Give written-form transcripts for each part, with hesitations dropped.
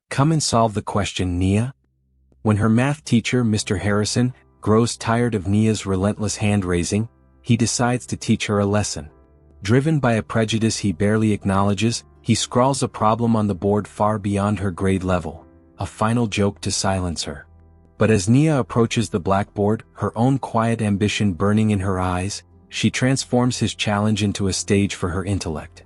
Come and solve the question, Nia. When her math teacher, Mr. Harrison, grows tired of Nia's relentless hand-raising, he decides to teach her a lesson. Driven by a prejudice he barely acknowledges, he scrawls a problem on the board far beyond her grade level, a final joke to silence her. But as Nia approaches the blackboard, her own quiet ambition burning in her eyes, she transforms his challenge into a stage for her intellect.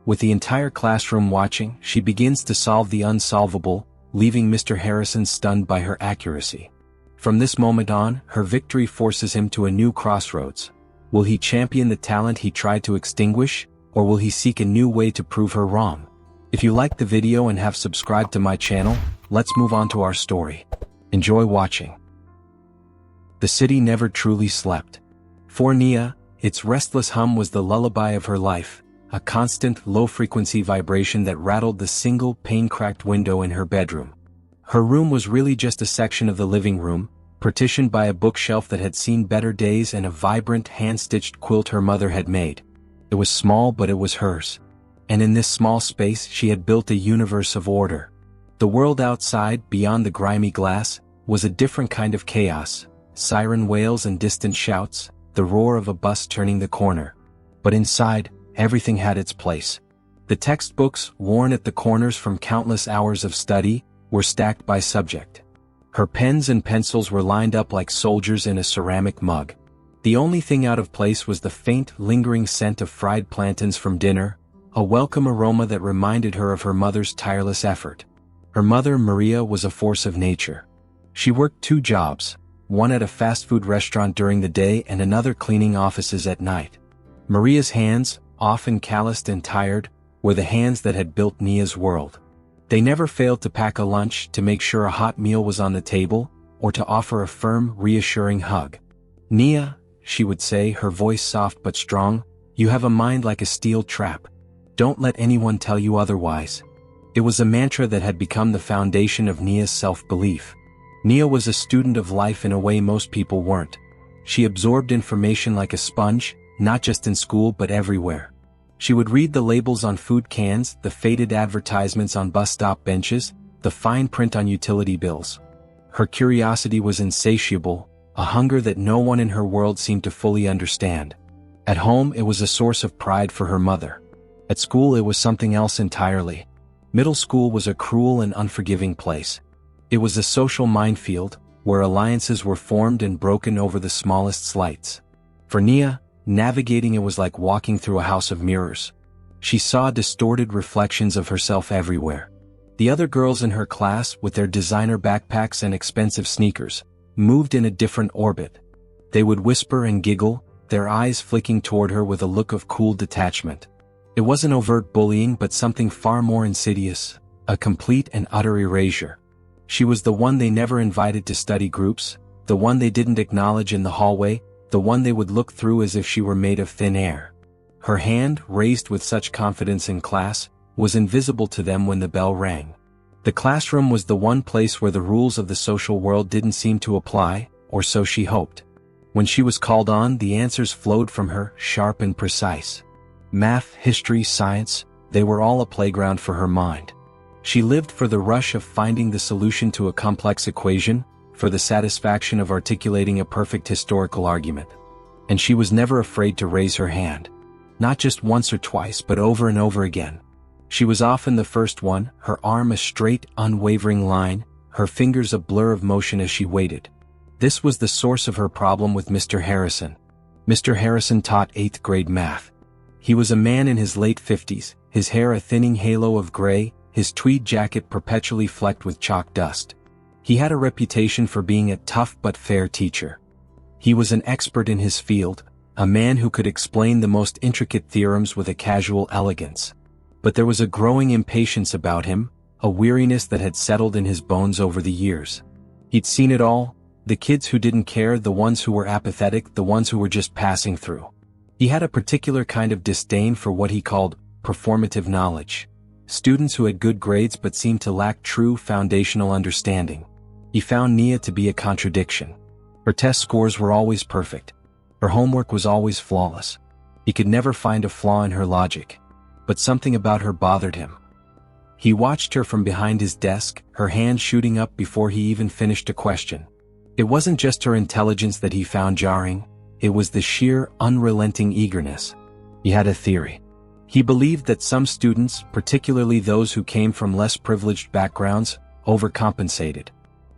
With the entire classroom watching, she begins to solve the unsolvable, leaving Mr. Harrison stunned by her accuracy. From this moment on, her victory forces him to a new crossroads. Will he champion the talent he tried to extinguish, or will he seek a new way to prove her wrong? If you liked the video and have subscribed to my channel, let's move on to our story. Enjoy watching. The city never truly slept. For Nia, its restless hum was the lullaby of her life, a constant, low-frequency vibration that rattled the single, pane-cracked window in her bedroom. Her room was really just a section of the living room, partitioned by a bookshelf that had seen better days and a vibrant, hand-stitched quilt her mother had made. It was small, but it was hers. And in this small space she had built a universe of order. The world outside, beyond the grimy glass, was a different kind of chaos, siren wails and distant shouts, the roar of a bus turning the corner. But inside, everything had its place. The textbooks, worn at the corners from countless hours of study, were stacked by subject. Her pens and pencils were lined up like soldiers in a ceramic mug. The only thing out of place was the faint, lingering scent of fried plantains from dinner, a welcome aroma that reminded her of her mother's tireless effort. Her mother, Maria, was a force of nature. She worked 2 jobs, one at a fast food restaurant during the day and another cleaning offices at night. Maria's hands, often calloused and tired, were the hands that had built Nia's world. They never failed to pack a lunch, to make sure a hot meal was on the table, or to offer a firm, reassuring hug. "Nia," she would say, her voice soft but strong, "you have a mind like a steel trap. Don't let anyone tell you otherwise." It was a mantra that had become the foundation of Nia's self-belief. Nia was a student of life in a way most people weren't. She absorbed information like a sponge, not just in school but everywhere. She would read the labels on food cans, the faded advertisements on bus stop benches, the fine print on utility bills. Her curiosity was insatiable, a hunger that no one in her world seemed to fully understand. At home, it was a source of pride for her mother. At school, it was something else entirely. Middle school was a cruel and unforgiving place. It was a social minefield, where alliances were formed and broken over the smallest slights. For Nia, navigating it was like walking through a house of mirrors. She saw distorted reflections of herself everywhere. The other girls in her class, with their designer backpacks and expensive sneakers, moved in a different orbit. They would whisper and giggle, their eyes flicking toward her with a look of cool detachment. It wasn't overt bullying but something far more insidious, a complete and utter erasure. She was the one they never invited to study groups, the one they didn't acknowledge in the hallway, the one they would look through as if she were made of thin air. Her hand, raised with such confidence in class, was invisible to them when the bell rang. The classroom was the one place where the rules of the social world didn't seem to apply, or so she hoped. When she was called on, the answers flowed from her, sharp and precise. Math, history, science, they were all a playground for her mind. She lived for the rush of finding the solution to a complex equation, for the satisfaction of articulating a perfect historical argument. And she was never afraid to raise her hand. Not just once or twice, but over and over again. She was often the first one, her arm a straight, unwavering line, her fingers a blur of motion as she waited. This was the source of her problem with Mr. Harrison. Mr. Harrison taught 8th grade math. He was a man in his late 50s, his hair a thinning halo of gray, his tweed jacket perpetually flecked with chalk dust. He had a reputation for being a tough but fair teacher. He was an expert in his field, a man who could explain the most intricate theorems with a casual elegance. But there was a growing impatience about him, a weariness that had settled in his bones over the years. He'd seen it all, the kids who didn't care, the ones who were apathetic, the ones who were just passing through. He had a particular kind of disdain for what he called performative knowledge. Students who had good grades but seemed to lack true foundational understanding. He found Nia to be a contradiction. Her test scores were always perfect. Her homework was always flawless. He could never find a flaw in her logic. But something about her bothered him. He watched her from behind his desk, her hand shooting up before he even finished a question. It wasn't just her intelligence that he found jarring, it was the sheer, unrelenting eagerness. He had a theory. He believed that some students, particularly those who came from less privileged backgrounds, overcompensated.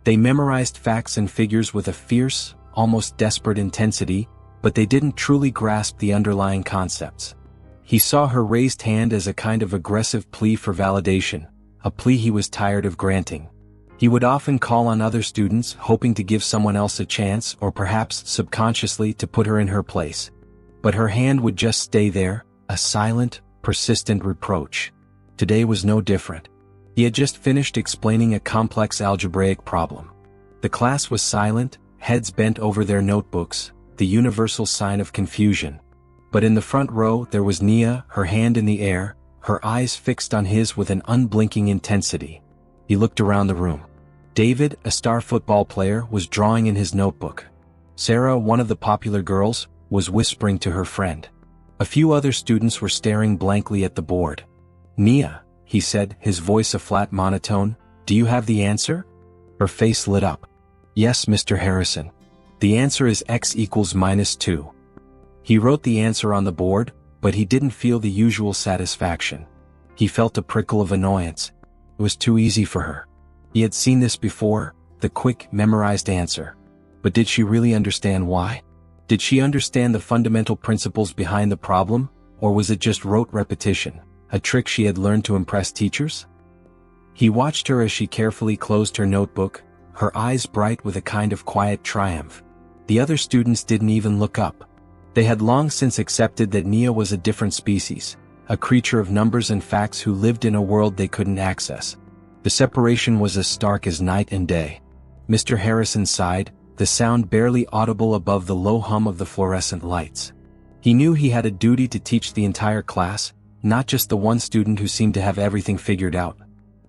They memorized facts and figures with a fierce, almost desperate intensity, but they didn't truly grasp the underlying concepts. He saw her raised hand as a kind of aggressive plea for validation, a plea he was tired of granting. He would often call on other students, hoping to give someone else a chance or perhaps subconsciously to put her in her place. But her hand would just stay there, a silent, persistent reproach. Today was no different. He had just finished explaining a complex algebraic problem. The class was silent, heads bent over their notebooks, the universal sign of confusion. But in the front row there was Nia, her hand in the air, her eyes fixed on his with an unblinking intensity. He looked around the room. David, a star football player, was drawing in his notebook. Sarah, one of the popular girls, was whispering to her friend. A few other students were staring blankly at the board. "Nia," he said, his voice a flat monotone, "do you have the answer?" Her face lit up. "Yes, Mr. Harrison. The answer is x equals -2. He wrote the answer on the board, but he didn't feel the usual satisfaction. He felt a prickle of annoyance. It was too easy for her. He had seen this before, the quick, memorized answer. But did she really understand why? Did she understand the fundamental principles behind the problem, or was it just rote repetition, a trick she had learned to impress teachers? He watched her as she carefully closed her notebook, her eyes bright with a kind of quiet triumph. The other students didn't even look up. They had long since accepted that Nia was a different species, a creature of numbers and facts who lived in a world they couldn't access. The separation was as stark as night and day. Mr. Harrison sighed, the sound barely audible above the low hum of the fluorescent lights. He knew he had a duty to teach the entire class, not just the one student who seemed to have everything figured out.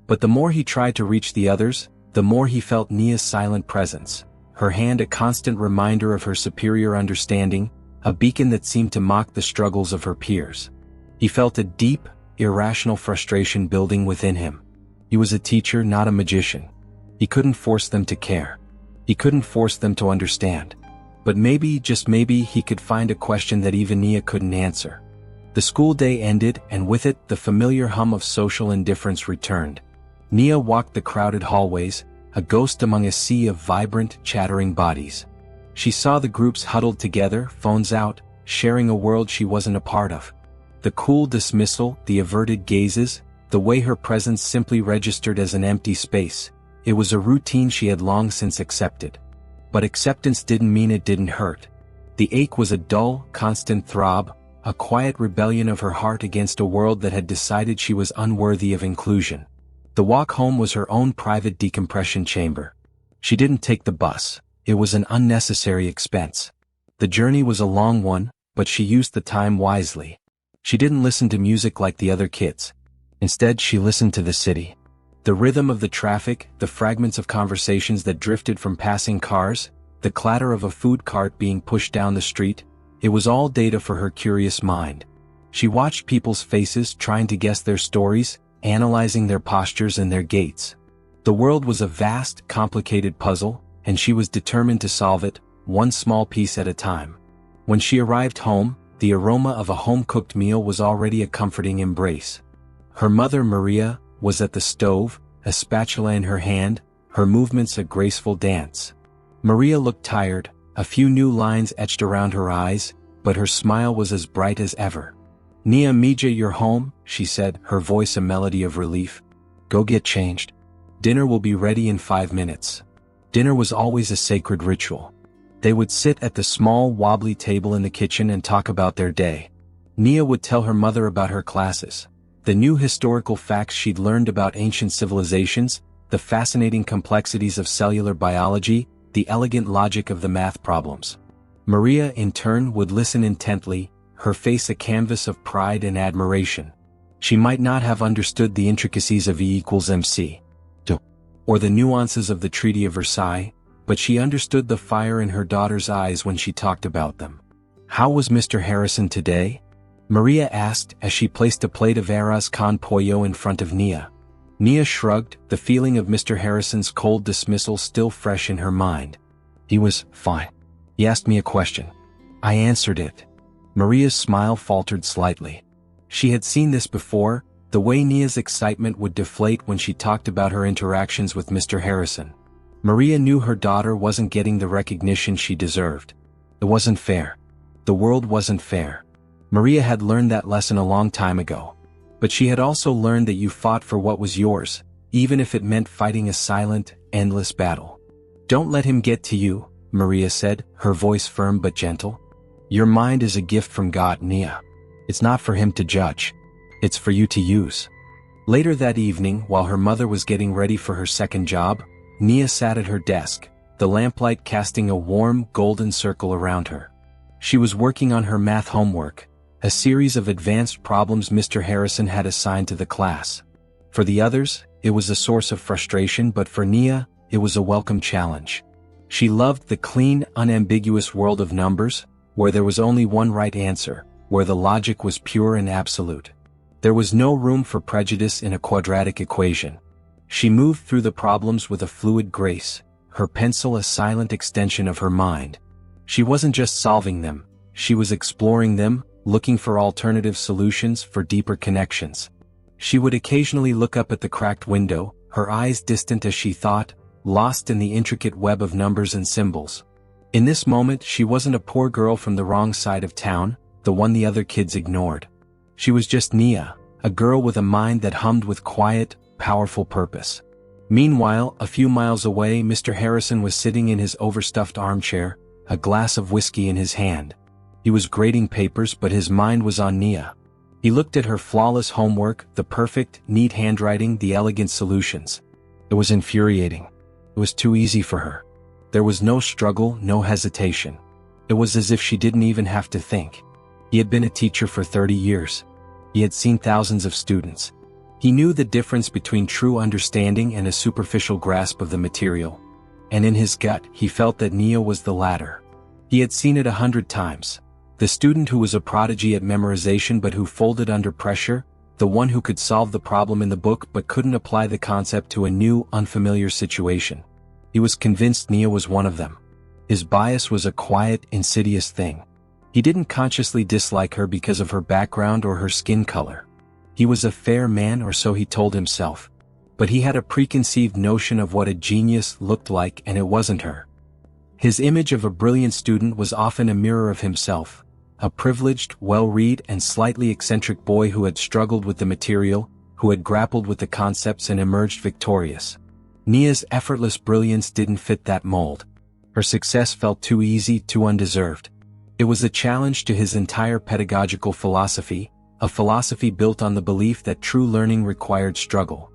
But the more he tried to reach the others, the more he felt Nia's silent presence, her hand a constant reminder of her superior understanding, a beacon that seemed to mock the struggles of her peers. He felt a deep, irrational frustration building within him. He was a teacher, not a magician. He couldn't force them to care. He couldn't force them to understand. But maybe, just maybe, he could find a question that even Nia couldn't answer. The school day ended, and with it, the familiar hum of social indifference returned. Nia walked the crowded hallways, a ghost among a sea of vibrant, chattering bodies. She saw the groups huddled together, phones out, sharing a world she wasn't a part of. The cool dismissal, the averted gazes, the way her presence simply registered as an empty space. It was a routine she had long since accepted. But acceptance didn't mean it didn't hurt. The ache was a dull, constant throb, a quiet rebellion of her heart against a world that had decided she was unworthy of inclusion. The walk home was her own private decompression chamber. She didn't take the bus. It was an unnecessary expense. The journey was a long one, but she used the time wisely. She didn't listen to music like the other kids. Instead, she listened to the city. The rhythm of the traffic, the fragments of conversations that drifted from passing cars, the clatter of a food cart being pushed down the street, it was all data for her curious mind. She watched people's faces, trying to guess their stories, analyzing their postures and their gaits. The world was a vast, complicated puzzle, and she was determined to solve it, one small piece at a time. When she arrived home, the aroma of a home-cooked meal was already a comforting embrace. Her mother, Maria, was at the stove, a spatula in her hand, her movements a graceful dance. Maria looked tired, a few new lines etched around her eyes, but her smile was as bright as ever. "Nia Mija, you're home," she said, her voice a melody of relief. "Go get changed. Dinner will be ready in 5 minutes." Dinner was always a sacred ritual. They would sit at the small, wobbly table in the kitchen and talk about their day. Nia would tell her mother about her classes, the new historical facts she'd learned about ancient civilizations, the fascinating complexities of cellular biology, the elegant logic of the math problems. Maria, in turn, would listen intently, her face a canvas of pride and admiration. She might not have understood the intricacies of E equals MC, or the nuances of the Treaty of Versailles, but she understood the fire in her daughter's eyes when she talked about them. "How was Mr. Harrison today?" Maria asked as she placed a plate of arroz con pollo in front of Nia. Nia shrugged, the feeling of Mr. Harrison's cold dismissal still fresh in her mind. He was fine. He asked me a question. I answered it. Maria's smile faltered slightly. She had seen this before, the way Nia's excitement would deflate when she talked about her interactions with Mr. Harrison. Maria knew her daughter wasn't getting the recognition she deserved. It wasn't fair. The world wasn't fair. Maria had learned that lesson a long time ago. But she had also learned that you fought for what was yours, even if it meant fighting a silent, endless battle. Don't let him get to you, Maria said, her voice firm but gentle. Your mind is a gift from God, Nia. It's not for him to judge. It's for you to use. Later that evening, while her mother was getting ready for her second job, Nia sat at her desk, the lamplight casting a warm, golden circle around her. She was working on her math homework, a series of advanced problems Mr. Harrison had assigned to the class. For the others, it was a source of frustration, but for Nia, it was a welcome challenge. She loved the clean, unambiguous world of numbers, where there was only one right answer, where the logic was pure and absolute. There was no room for prejudice in a quadratic equation. She moved through the problems with a fluid grace, her pencil a silent extension of her mind. She wasn't just solving them, she was exploring them, looking for alternative solutions, for deeper connections. She would occasionally look up at the cracked window, her eyes distant as she thought, lost in the intricate web of numbers and symbols. In this moment, she wasn't a poor girl from the wrong side of town, the one the other kids ignored. She was just Nia, a girl with a mind that hummed with quiet, powerful purpose. Meanwhile, a few miles away, Mr. Harrison was sitting in his overstuffed armchair, a glass of whiskey in his hand. He was grading papers, but his mind was on Nia. He looked at her flawless homework, the perfect, neat handwriting, the elegant solutions. It was infuriating. It was too easy for her. There was no struggle, no hesitation. It was as if she didn't even have to think. He had been a teacher for 30 years. He had seen thousands of students. He knew the difference between true understanding and a superficial grasp of the material. And in his gut, he felt that Nia was the latter. He had seen it 100 times. The student who was a prodigy at memorization but who folded under pressure, the one who could solve the problem in the book but couldn't apply the concept to a new, unfamiliar situation. He was convinced Nia was one of them. His bias was a quiet, insidious thing. He didn't consciously dislike her because of her background or her skin color. He was a fair man, or so he told himself. But he had a preconceived notion of what a genius looked like, and it wasn't her. His image of a brilliant student was often a mirror of himself, a privileged, well-read and slightly eccentric boy who had struggled with the material, who had grappled with the concepts and emerged victorious. Nia's effortless brilliance didn't fit that mold. Her success felt too easy, too undeserved. It was a challenge to his entire pedagogical philosophy, a philosophy built on the belief that true learning required struggle.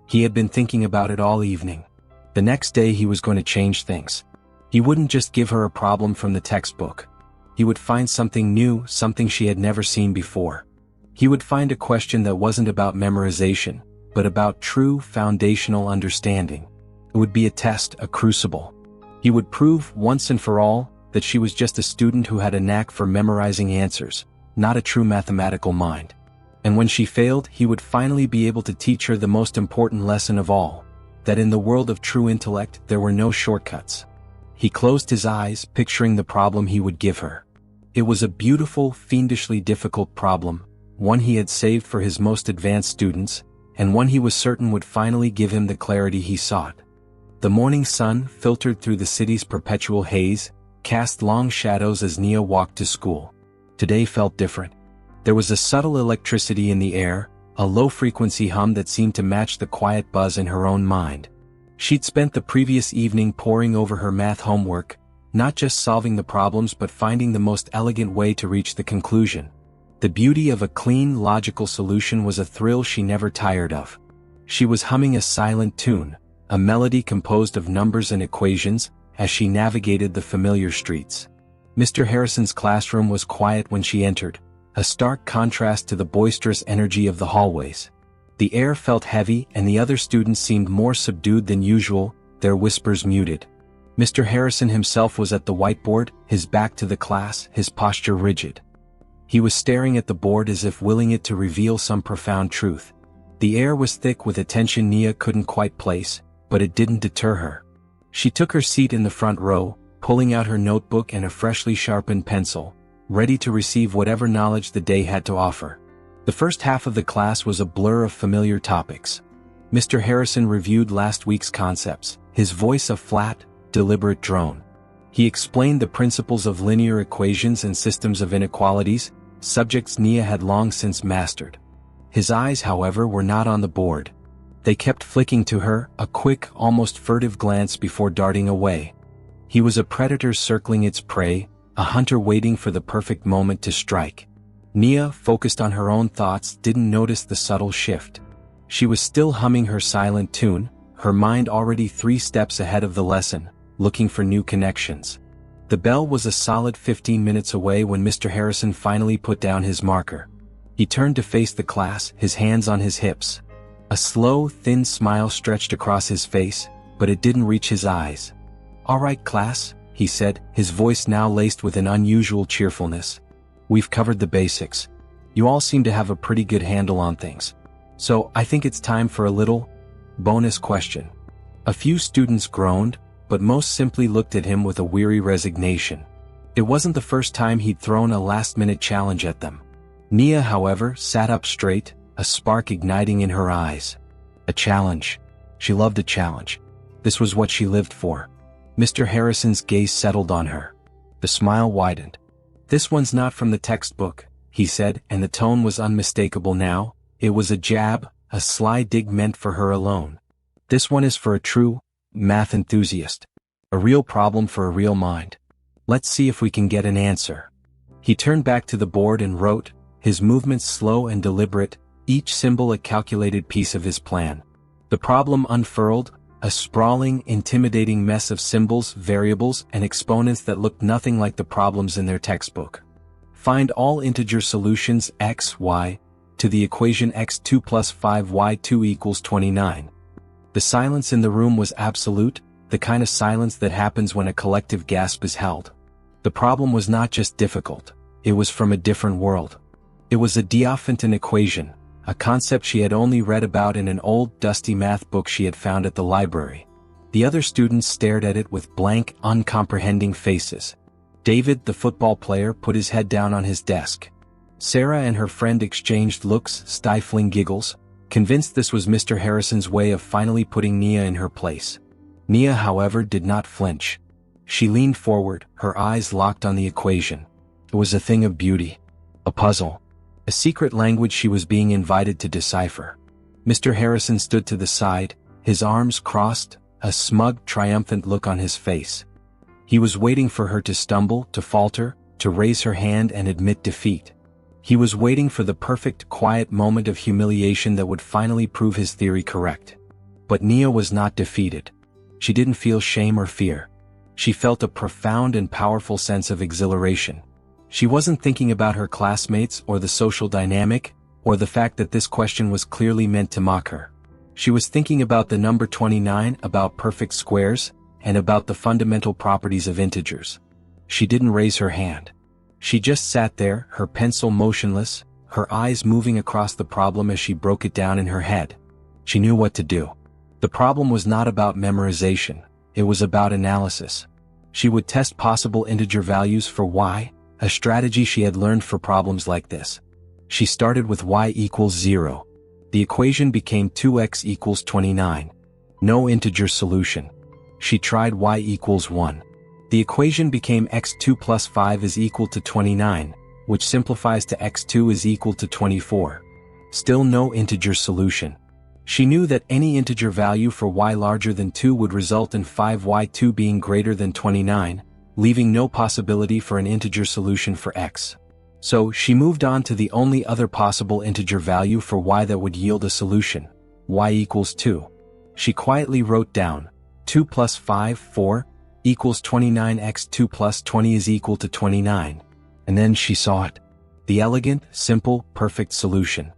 He had been thinking about it all evening. The next day he was going to change things. He wouldn't just give her a problem from the textbook. He would find something new, something she had never seen before. He would find a question that wasn't about memorization, but about true foundational understanding. It would be a test, a crucible. He would prove once and for all that she was just a student who had a knack for memorizing answers, not a true mathematical mind. And when she failed, he would finally be able to teach her the most important lesson of all, that in the world of true intellect there were no shortcuts. He closed his eyes, picturing the problem he would give her. It was a beautiful, fiendishly difficult problem, one he had saved for his most advanced students, and one he was certain would finally give him the clarity he sought. The morning sun, filtered through the city's perpetual haze, cast long shadows as Nia walked to school. Today felt different. There was a subtle electricity in the air, a low-frequency hum that seemed to match the quiet buzz in her own mind. She'd spent the previous evening poring over her math homework, not just solving the problems but finding the most elegant way to reach the conclusion. The beauty of a clean, logical solution was a thrill she never tired of. She was humming a silent tune, a melody composed of numbers and equations, as she navigated the familiar streets. Mr. Harrison's classroom was quiet when she entered, a stark contrast to the boisterous energy of the hallways. The air felt heavy and the other students seemed more subdued than usual, their whispers muted. Mr. Harrison himself was at the whiteboard, his back to the class, his posture rigid. He was staring at the board as if willing it to reveal some profound truth. The air was thick with attention Nia couldn't quite place, but it didn't deter her. She took her seat in the front row, pulling out her notebook and a freshly sharpened pencil, ready to receive whatever knowledge the day had to offer. The first half of the class was a blur of familiar topics. Mr. Harrison reviewed last week's concepts, his voice a flat, deliberate drone. He explained the principles of linear equations and systems of inequalities, subjects Nia had long since mastered. His eyes, however, were not on the board. They kept flicking to her, a quick, almost furtive glance before darting away. He was a predator circling its prey, a hunter waiting for the perfect moment to strike. Nia, focused on her own thoughts, didn't notice the subtle shift. She was still humming her silent tune, her mind already 3 steps ahead of the lesson, looking for new connections. The bell was a solid 15 minutes away when Mr. Harrison finally put down his marker. He turned to face the class, his hands on his hips. A slow, thin smile stretched across his face, but it didn't reach his eyes. "All right, class," he said, his voice now laced with an unusual cheerfulness. "We've covered the basics. You all seem to have a pretty good handle on things. So I think it's time for a little bonus question." A few students groaned, but most simply looked at him with a weary resignation. It wasn't the first time he'd thrown a last-minute challenge at them. Nia, however, sat up straight, a spark igniting in her eyes. A challenge. She loved a challenge. This was what she lived for. Mr. Harrison's gaze settled on her. The smile widened. "This one's not from the textbook," he said, and the tone was unmistakable now. It was a jab, a sly dig meant for her alone. "This one is for a true math enthusiast. A real problem for a real mind. Let's see if we can get an answer." He turned back to the board and wrote, his movements slow and deliberate, each symbol a calculated piece of his plan. The problem unfurled, a sprawling, intimidating mess of symbols, variables, and exponents that looked nothing like the problems in their textbook. Find all integer solutions x, y, to the equation x2 plus 5y2 equals 29. The silence in the room was absolute, the kind of silence that happens when a collective gasp is held. The problem was not just difficult, it was from a different world. It was a Diophantine equation, a concept she had only read about in an old, dusty math book she had found at the library. The other students stared at it with blank, uncomprehending faces. David, the football player, put his head down on his desk. Sarah and her friend exchanged looks, stifling giggles, convinced this was Mr. Harrison's way of finally putting Nia in her place. Nia, however, did not flinch. She leaned forward, her eyes locked on the equation. It was a thing of beauty. A puzzle. A secret language she was being invited to decipher. Mr. Harrison stood to the side, his arms crossed, a smug, triumphant look on his face. He was waiting for her to stumble, to falter, to raise her hand and admit defeat. He was waiting for the perfect, quiet moment of humiliation that would finally prove his theory correct. But Nia was not defeated. She didn't feel shame or fear. She felt a profound and powerful sense of exhilaration. She wasn't thinking about her classmates or the social dynamic, or the fact that this question was clearly meant to mock her. She was thinking about the number 29, about perfect squares, and about the fundamental properties of integers. She didn't raise her hand. She just sat there, her pencil motionless, her eyes moving across the problem as she broke it down in her head. She knew what to do. The problem was not about memorization, it was about analysis. She would test possible integer values for y, a strategy she had learned for problems like this. She started with y equals 0. The equation became 2x equals 29. No integer solution. She tried y equals 1. The equation became x2 plus 5 is equal to 29, which simplifies to x2 is equal to 24. Still no integer solution. She knew that any integer value for y larger than 2 would result in 5y2 being greater than 29, leaving no possibility for an integer solution for x. So she moved on to the only other possible integer value for y that would yield a solution, y equals 2. She quietly wrote down, 2 plus 5, 4, equals 29 x2 plus 20 is equal to 29. And then she saw it. The elegant, simple, perfect solution.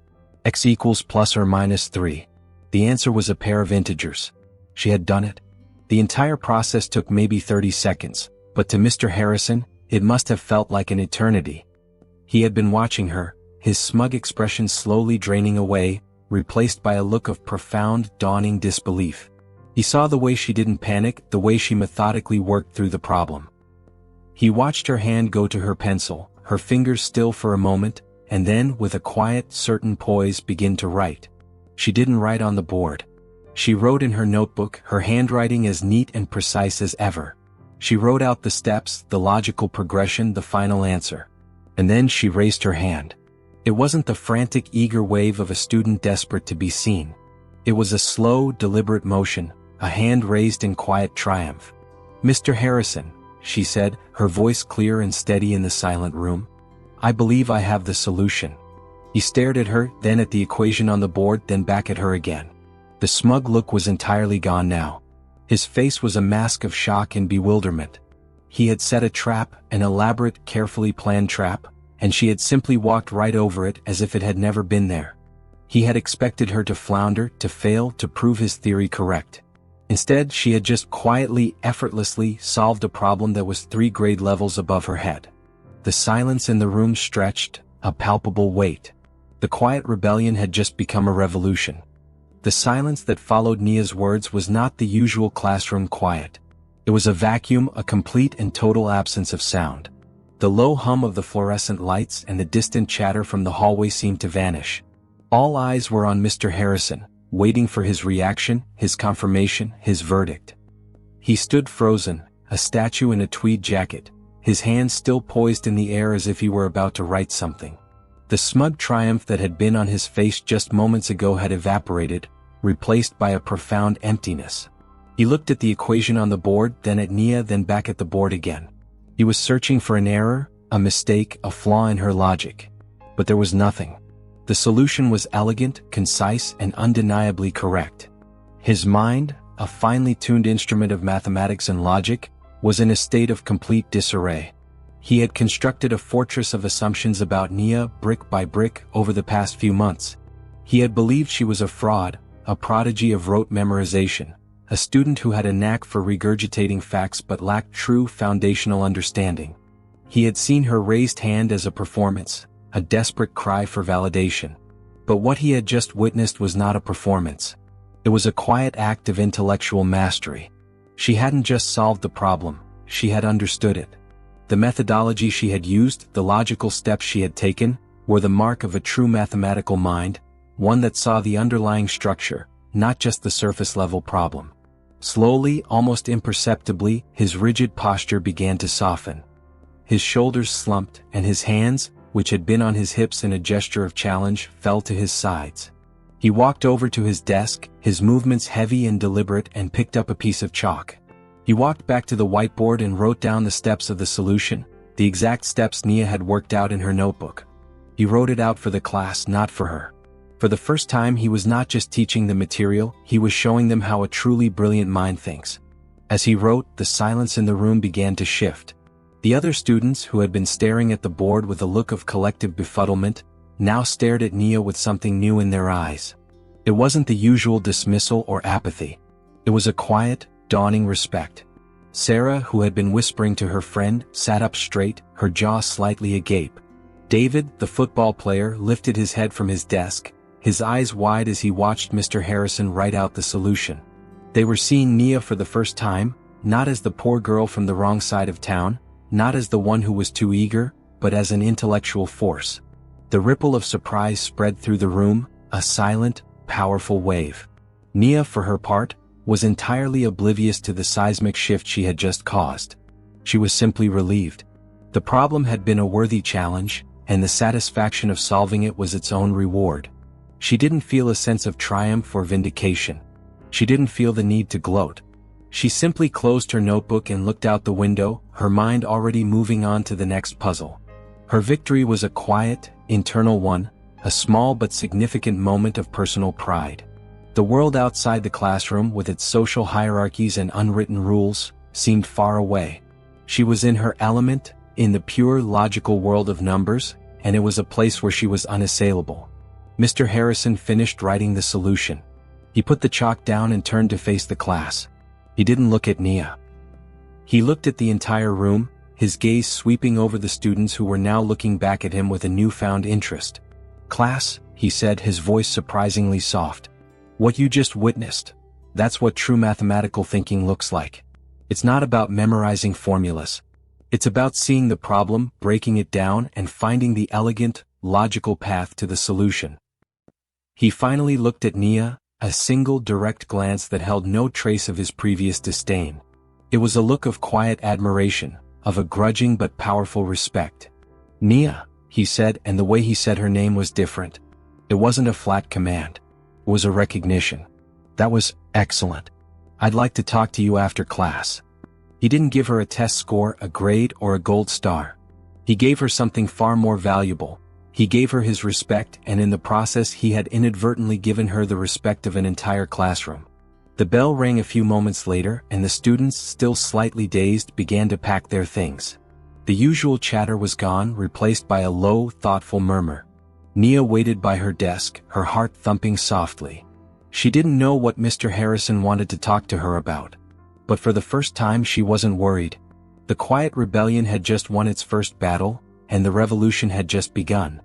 X equals plus or minus 3. The answer was a pair of integers. She had done it. The entire process took maybe 30 seconds, but to Mr. Harrison, it must have felt like an eternity. He had been watching her, his smug expression slowly draining away, replaced by a look of profound, dawning disbelief. He saw the way she didn't panic, the way she methodically worked through the problem. He watched her hand go to her pencil, her fingers still for a moment, and then, with a quiet, certain poise, begin to write. She didn't write on the board. She wrote in her notebook, her handwriting as neat and precise as ever. She wrote out the steps, the logical progression, the final answer. And then she raised her hand. It wasn't the frantic, eager wave of a student desperate to be seen. It was a slow, deliberate motion, a hand raised in quiet triumph. "Mr. Harrison," she said, her voice clear and steady in the silent room, "I believe I have the solution." He stared at her, then at the equation on the board, then back at her again. The smug look was entirely gone now. His face was a mask of shock and bewilderment. He had set a trap, an elaborate, carefully planned trap, and she had simply walked right over it as if it had never been there. He had expected her to flounder, to fail, to prove his theory correct. Instead, she had just quietly, effortlessly solved a problem that was 3 grade levels above her head. The silence in the room stretched, a palpable weight. The quiet rebellion had just become a revolution. The silence that followed Nia's words was not the usual classroom quiet. It was a vacuum, a complete and total absence of sound. The low hum of the fluorescent lights and the distant chatter from the hallway seemed to vanish. All eyes were on Mr. Harrison, waiting for his reaction, his confirmation, his verdict. He stood frozen, a statue in a tweed jacket, his hands still poised in the air as if he were about to write something. The smug triumph that had been on his face just moments ago had evaporated, replaced by a profound emptiness. He looked at the equation on the board, then at Nia, then back at the board again. He was searching for an error, a mistake, a flaw in her logic. But there was nothing. The solution was elegant, concise, and undeniably correct. His mind, a finely tuned instrument of mathematics and logic, was in a state of complete disarray. He had constructed a fortress of assumptions about Nia, brick by brick, over the past few months. He had believed she was a fraud, a prodigy of rote memorization, a student who had a knack for regurgitating facts but lacked true foundational understanding. He had seen her raised hand as a performance, a desperate cry for validation. But what he had just witnessed was not a performance. It was a quiet act of intellectual mastery. She hadn't just solved the problem, she had understood it. The methodology she had used, the logical steps she had taken, were the mark of a true mathematical mind, one that saw the underlying structure, not just the surface-level problem. Slowly, almost imperceptibly, his rigid posture began to soften. His shoulders slumped, and his hands, which had been on his hips in a gesture of challenge, fell to his sides. He walked over to his desk, his movements heavy and deliberate, and picked up a piece of chalk. He walked back to the whiteboard and wrote down the steps of the solution, the exact steps Nia had worked out in her notebook. He wrote it out for the class, not for her. For the first time, he was not just teaching the material, he was showing them how a truly brilliant mind thinks. As he wrote, the silence in the room began to shift. The other students, who had been staring at the board with a look of collective befuddlement, now stared at Nia with something new in their eyes. It wasn't the usual dismissal or apathy. It was a quiet, dawning respect. Sarah, who had been whispering to her friend, sat up straight, her jaw slightly agape. David, the football player, lifted his head from his desk, his eyes wide as he watched Mr. Harrison write out the solution. They were seeing Nia for the first time, not as the poor girl from the wrong side of town, not as the one who was too eager, but as an intellectual force. The ripple of surprise spread through the room, a silent, powerful wave. Nia, for her part, was entirely oblivious to the seismic shift she had just caused. She was simply relieved. The problem had been a worthy challenge, and the satisfaction of solving it was its own reward. She didn't feel a sense of triumph or vindication. She didn't feel the need to gloat. She simply closed her notebook and looked out the window, her mind already moving on to the next puzzle. Her victory was a quiet, internal one, a small but significant moment of personal pride. The world outside the classroom, with its social hierarchies and unwritten rules, seemed far away. She was in her element, in the pure logical world of numbers, and it was a place where she was unassailable. Mr. Harrison finished writing the solution. He put the chalk down and turned to face the class. He didn't look at Nia. He looked at the entire room, his gaze sweeping over the students who were now looking back at him with a newfound interest. "Class, he said, his voice surprisingly soft. What you just witnessed. That's what true mathematical thinking looks like. It's not about memorizing formulas. It's about seeing the problem, breaking it down, and finding the elegant, logical path to the solution. He finally looked at Nia, a single direct glance that held no trace of his previous disdain. It was a look of quiet admiration, of a grudging but powerful respect. Nia, he said, and the way he said her name was different. It wasn't a flat command. It was a recognition. That was excellent. I'd like to talk to you after class. He didn't give her a test score, a grade, or a gold star. He gave her something far more valuable. He gave her his respect, and in the process he had inadvertently given her the respect of an entire classroom. The bell rang a few moments later, and the students, still slightly dazed, began to pack their things. The usual chatter was gone, replaced by a low, thoughtful murmur. Nia waited by her desk, her heart thumping softly. She didn't know what Mr. Harrison wanted to talk to her about. But for the first time she wasn't worried. The quiet rebellion had just won its first battle, and the revolution had just begun.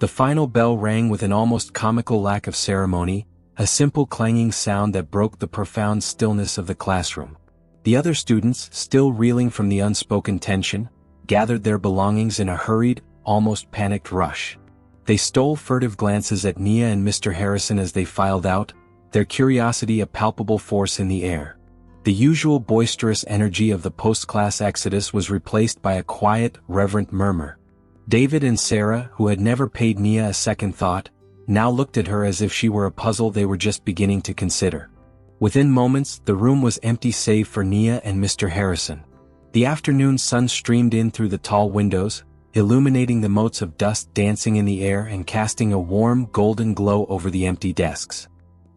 The final bell rang with an almost comical lack of ceremony, a simple clanging sound that broke the profound stillness of the classroom. The other students, still reeling from the unspoken tension, gathered their belongings in a hurried, almost panicked rush. They stole furtive glances at Nia and Mr. Harrison as they filed out, their curiosity a palpable force in the air. The usual boisterous energy of the post-class exodus was replaced by a quiet, reverent murmur. David and Sarah, who had never paid Nia a second thought, now looked at her as if she were a puzzle they were just beginning to consider. Within moments, the room was empty save for Nia and Mr. Harrison. The afternoon sun streamed in through the tall windows, illuminating the motes of dust dancing in the air and casting a warm, golden glow over the empty desks.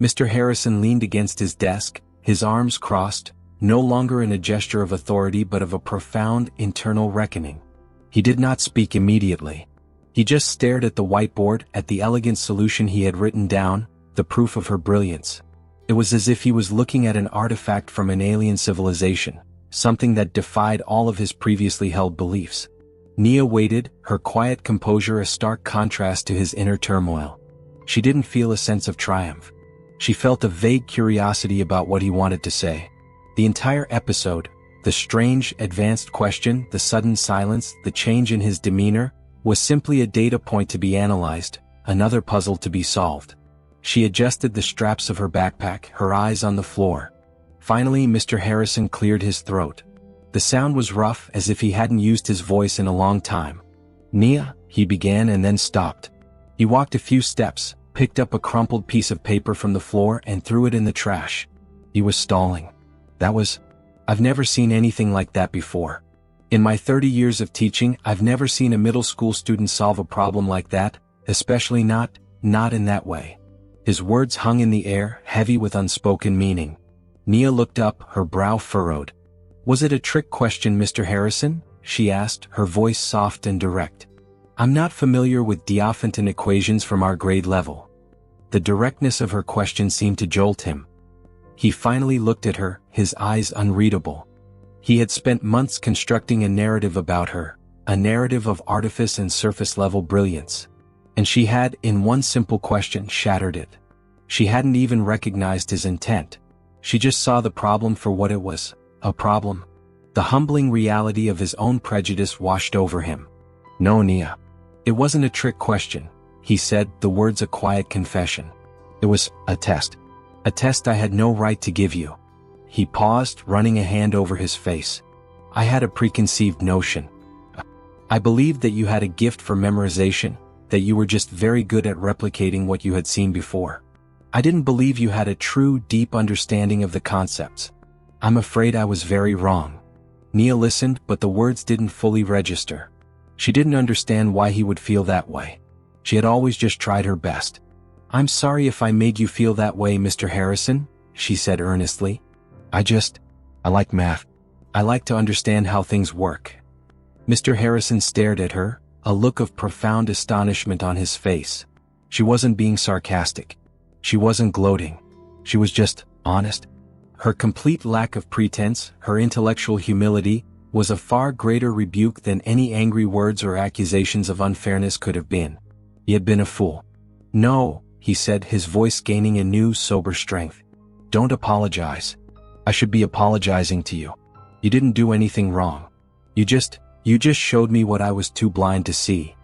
Mr. Harrison leaned against his desk, his arms crossed, no longer in a gesture of authority but of a profound, internal reckoning. He did not speak immediately. He just stared at the whiteboard, at the elegant solution he had written down, the proof of her brilliance. It was as if he was looking at an artifact from an alien civilization, something that defied all of his previously held beliefs. Nia waited, her quiet composure a stark contrast to his inner turmoil. She didn't feel a sense of triumph. She felt a vague curiosity about what he wanted to say. The entire episode, the strange, advanced question, the sudden silence, the change in his demeanor, was simply a data point to be analyzed, another puzzle to be solved. She adjusted the straps of her backpack, her eyes on the floor. Finally, Mr. Harrison cleared his throat. The sound was rough, as if he hadn't used his voice in a long time. "Nia," he began and then stopped. He walked a few steps, picked up a crumpled piece of paper from the floor and threw it in the trash. He was stalling. I've never seen anything like that before. In my 30 years of teaching, I've never seen a middle school student solve a problem like that, especially not in that way. His words hung in the air, heavy with unspoken meaning. Nia looked up, her brow furrowed. "Was it a trick question, Mr. Harrison?" she asked, her voice soft and direct. "I'm not familiar with Diophantine equations from our grade level." The directness of her question seemed to jolt him. He finally looked at her, his eyes unreadable. He had spent months constructing a narrative about her, a narrative of artifice and surface-level brilliance. And she had, in one simple question, shattered it. She hadn't even recognized his intent. She just saw the problem for what it was, a problem. The humbling reality of his own prejudice washed over him. "No, Nia. It wasn't a trick question," he said, the words a quiet confession. "It was a test. A test I had no right to give you." He paused, running a hand over his face. "I had a preconceived notion. I believed that you had a gift for memorization, that you were just very good at replicating what you had seen before. I didn't believe you had a true, deep understanding of the concepts. I'm afraid I was very wrong." Nia listened, but the words didn't fully register. She didn't understand why he would feel that way. She had always just tried her best. "I'm sorry if I made you feel that way, Mr. Harrison," she said earnestly. I like math. I like to understand how things work." Mr. Harrison stared at her, a look of profound astonishment on his face. She wasn't being sarcastic. She wasn't gloating. She was just honest. Her complete lack of pretense, her intellectual humility, was a far greater rebuke than any angry words or accusations of unfairness could have been. He had been a fool. "No," he said, his voice gaining a new, sober strength. "Don't apologize. I should be apologizing to you. You didn't do anything wrong. You just showed me what I was too blind to see."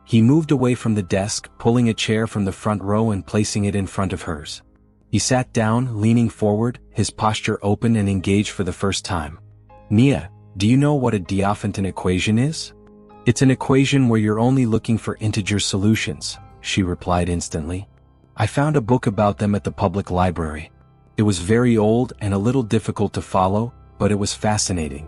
He moved away from the desk, pulling a chair from the front row and placing it in front of hers. He sat down, leaning forward, his posture open and engaged for the first time. "Nia, do you know what a Diophantine equation is?" "It's an equation where you're only looking for integer solutions," she replied instantly. "I found a book about them at the public library. It was very old and a little difficult to follow, but it was fascinating."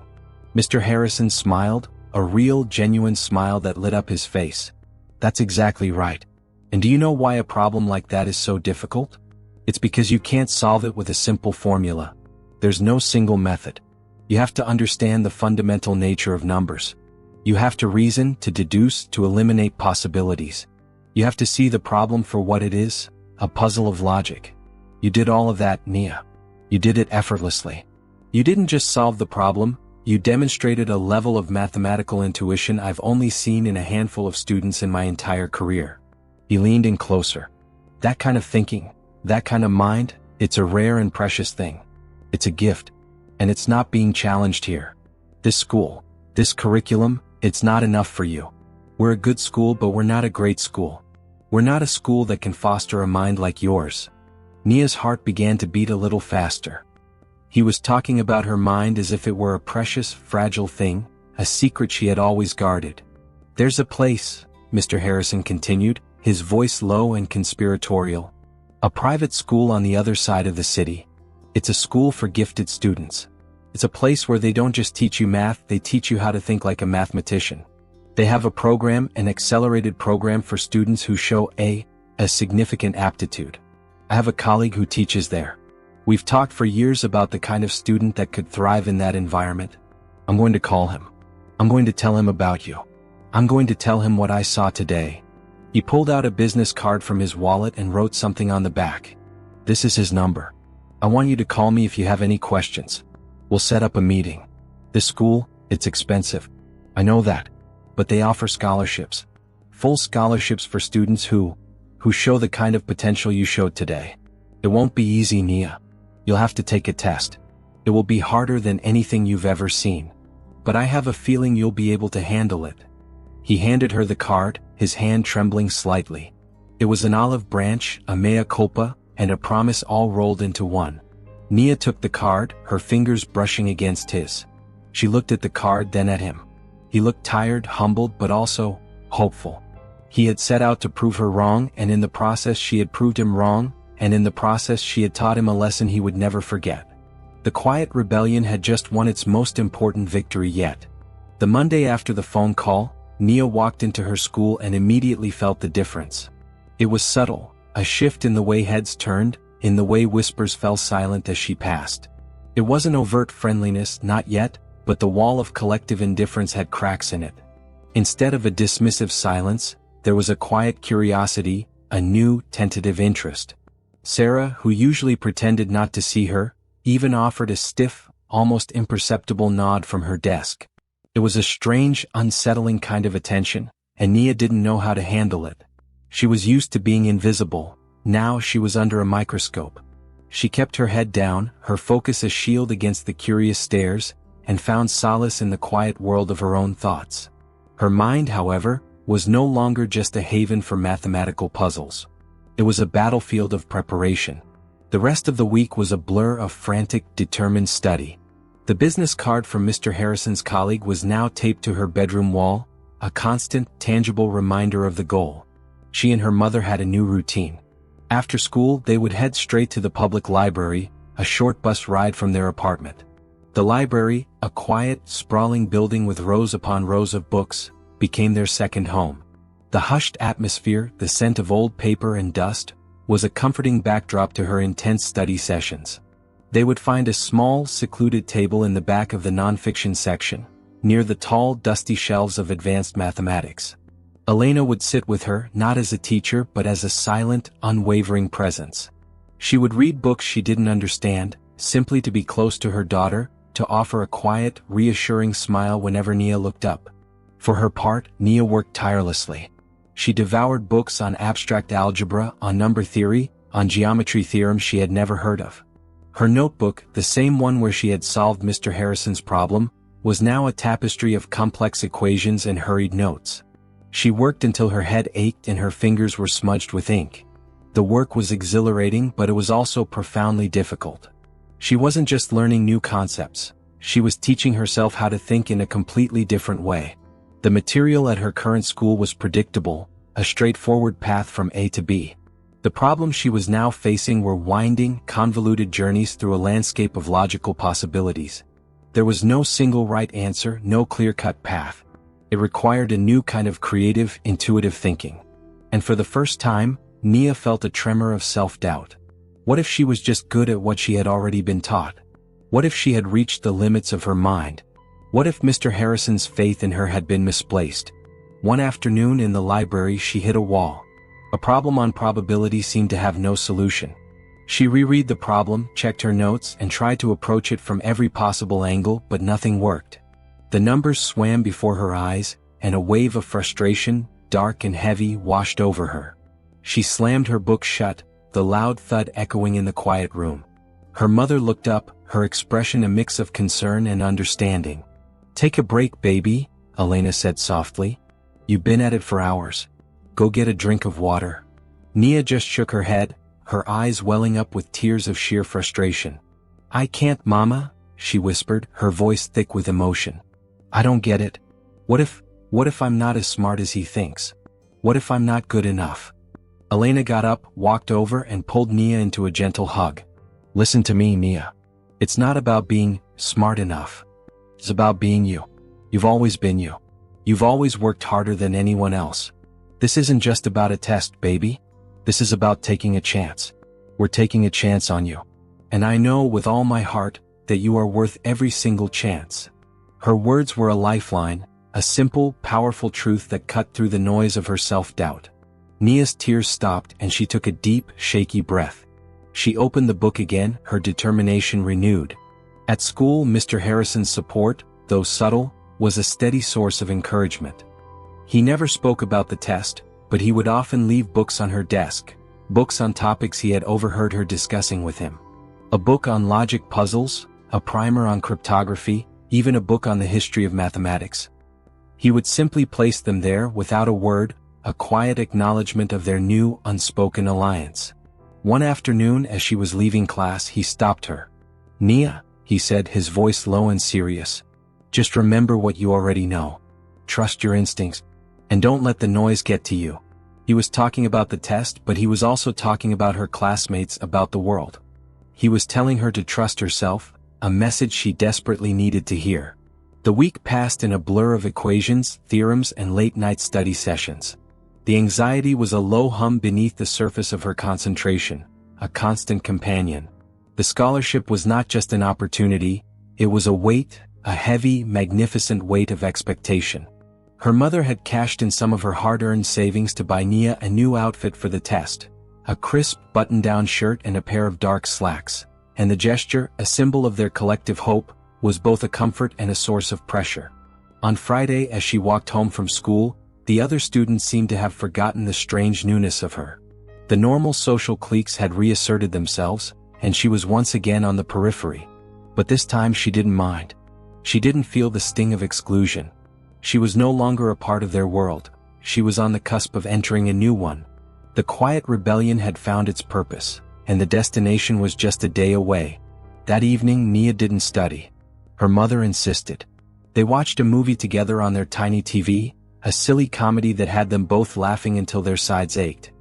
Mr. Harrison smiled, a real, genuine smile that lit up his face. "That's exactly right. And do you know why a problem like that is so difficult? It's because you can't solve it with a simple formula. There's no single method. You have to understand the fundamental nature of numbers. You have to reason, to deduce, to eliminate possibilities. You have to see the problem for what it is, a puzzle of logic. You did all of that, Nia. You did it effortlessly. You didn't just solve the problem, you demonstrated a level of mathematical intuition I've only seen in a handful of students in my entire career." He leaned in closer. "That kind of thinking, that kind of mind, it's a rare and precious thing. It's a gift. And it's not being challenged here. This school, this curriculum, it's not enough for you. We're a good school, but we're not a great school. We're not a school that can foster a mind like yours." Nia's heart began to beat a little faster. He was talking about her mind as if it were a precious, fragile thing, a secret she had always guarded. "There's a place," Mr. Harrison continued, his voice low and conspiratorial. "A private school on the other side of the city. It's a school for gifted students. It's a place where they don't just teach you math, they teach you how to think like a mathematician. They have a program, an accelerated program for students who show a significant aptitude. I have a colleague who teaches there. We've talked for years about the kind of student that could thrive in that environment. I'm going to call him. I'm going to tell him about you. I'm going to tell him what I saw today." He pulled out a business card from his wallet and wrote something on the back. "This is his number. I want you to call me if you have any questions. We'll set up a meeting. This school, it's expensive. I know that. But they offer scholarships. Full scholarships for students who show the kind of potential you showed today. It won't be easy, Nia. You'll have to take a test. It will be harder than anything you've ever seen. But I have a feeling you'll be able to handle it." He handed her the card, his hand trembling slightly. It was an olive branch, a mea culpa, and a promise all rolled into one. Nia took the card, her fingers brushing against his. She looked at the card, then at him. He looked tired, humbled, but also hopeful. He had set out to prove her wrong, and in the process she had proved him wrong, and in the process she had taught him a lesson he would never forget. The quiet rebellion had just won its most important victory yet. The Monday after the phone call, Nia walked into her school and immediately felt the difference. It was subtle, a shift in the way heads turned, in the way whispers fell silent as she passed. It wasn't overt friendliness, not yet, but the wall of collective indifference had cracks in it. Instead of a dismissive silence, there was a quiet curiosity, a new, tentative interest. Sarah, who usually pretended not to see her, even offered a stiff, almost imperceptible nod from her desk. It was a strange, unsettling kind of attention, and Nia didn't know how to handle it. She was used to being invisible, now she was under a microscope. She kept her head down, her focus a shield against the curious stares, and found solace in the quiet world of her own thoughts. Her mind, however, was no longer just a haven for mathematical puzzles. It was a battlefield of preparation. The rest of the week was a blur of frantic, determined study. The business card from Mr. Harrison's colleague was now taped to her bedroom wall, a constant, tangible reminder of the goal. She and her mother had a new routine. After school, they would head straight to the public library, a short bus ride from their apartment. The library, a quiet, sprawling building with rows upon rows of books, became their second home. The hushed atmosphere, the scent of old paper and dust, was a comforting backdrop to her intense study sessions. They would find a small, secluded table in the back of the nonfiction section, near the tall, dusty shelves of advanced mathematics. Elena would sit with her, not as a teacher but as a silent, unwavering presence. She would read books she didn't understand, simply to be close to her daughter, to offer a quiet, reassuring smile whenever Nia looked up. For her part, Nia worked tirelessly. She devoured books on abstract algebra, on number theory, on geometry theorems she had never heard of. Her notebook, the same one where she had solved Mr. Harrison's problem, was now a tapestry of complex equations and hurried notes. She worked until her head ached and her fingers were smudged with ink. The work was exhilarating, but it was also profoundly difficult. She wasn't just learning new concepts. She was teaching herself how to think in a completely different way. The material at her current school was predictable, a straightforward path from A to B. The problems she was now facing were winding, convoluted journeys through a landscape of logical possibilities. There was no single right answer, no clear-cut path. It required a new kind of creative, intuitive thinking. And for the first time, Nia felt a tremor of self-doubt. What if she was just good at what she had already been taught? What if she had reached the limits of her mind? What if Mr. Harrison's faith in her had been misplaced? One afternoon in the library she hit a wall. A problem on probability seemed to have no solution. She reread the problem, checked her notes, and tried to approach it from every possible angle, but nothing worked. The numbers swam before her eyes, and a wave of frustration, dark and heavy, washed over her. She slammed her book shut, the loud thud echoing in the quiet room. Her mother looked up, her expression a mix of concern and understanding. "Take a break, baby," Elena said softly. "You've been at it for hours. Go get a drink of water." Nia just shook her head, her eyes welling up with tears of sheer frustration. "I can't, Mama," she whispered, her voice thick with emotion. "I don't get it. What if I'm not as smart as he thinks? What if I'm not good enough?" Elena got up, walked over, and pulled Nia into a gentle hug. "Listen to me, Nia. It's not about being smart enough. It's about being you. You've always been you. You've always worked harder than anyone else. This isn't just about a test, baby. This is about taking a chance. We're taking a chance on you. And I know with all my heart that you are worth every single chance." Her words were a lifeline, a simple, powerful truth that cut through the noise of her self-doubt. Nia's tears stopped and she took a deep, shaky breath. She opened the book again, her determination renewed. At school, Mr. Harrison's support, though subtle, was a steady source of encouragement. He never spoke about the test, but he would often leave books on her desk, books on topics he had overheard her discussing with him. A book on logic puzzles, a primer on cryptography, even a book on the history of mathematics. He would simply place them there without a word, a quiet acknowledgement of their new, unspoken alliance. One afternoon as she was leaving class he stopped her. "Nia," he said, his voice low and serious. "Just remember what you already know. Trust your instincts. And don't let the noise get to you." He was talking about the test, but he was also talking about her classmates, about the world. He was telling her to trust herself, a message she desperately needed to hear. The week passed in a blur of equations, theorems, and late-night study sessions. The anxiety was a low hum beneath the surface of her concentration, a constant companion. The scholarship was not just an opportunity, it was a weight, a heavy, magnificent weight of expectation. Her mother had cashed in some of her hard-earned savings to buy Nia a new outfit for the test, a crisp button-down shirt and a pair of dark slacks, and the gesture, a symbol of their collective hope, was both a comfort and a source of pressure. On Friday, as she walked home from school, the other students seemed to have forgotten the strange newness of her. The normal social cliques had reasserted themselves, and she was once again on the periphery. But this time she didn't mind. She didn't feel the sting of exclusion. She was no longer a part of their world. She was on the cusp of entering a new one. The quiet rebellion had found its purpose, and the destination was just a day away. That evening Nia didn't study. Her mother insisted. They watched a movie together on their tiny TV, a silly comedy that had them both laughing until their sides ached.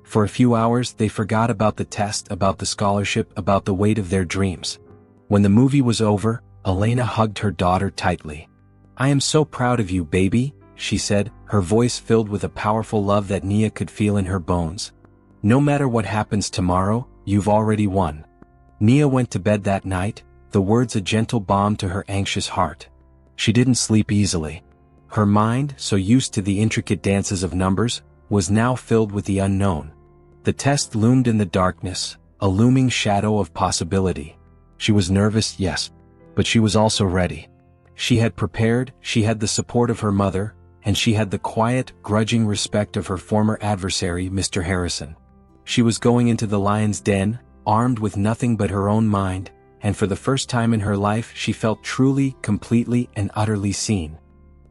For a few hours they forgot about the test, about the scholarship, about the weight of their dreams. When the movie was over, Elena hugged her daughter tightly. "I am so proud of you, baby," she said, her voice filled with a powerful love that Nia could feel in her bones. "No matter what happens tomorrow, you've already won." Nia went to bed that night, the words a gentle balm to her anxious heart. She didn't sleep easily. Her mind, so used to the intricate dances of numbers, was now filled with the unknown. The test loomed in the darkness, a looming shadow of possibility. She was nervous, yes, but she was also ready. She had prepared, she had the support of her mother, and she had the quiet, grudging respect of her former adversary, Mr. Harrison. She was going into the lion's den, armed with nothing but her own mind, and for the first time in her life she felt truly, completely, and utterly seen.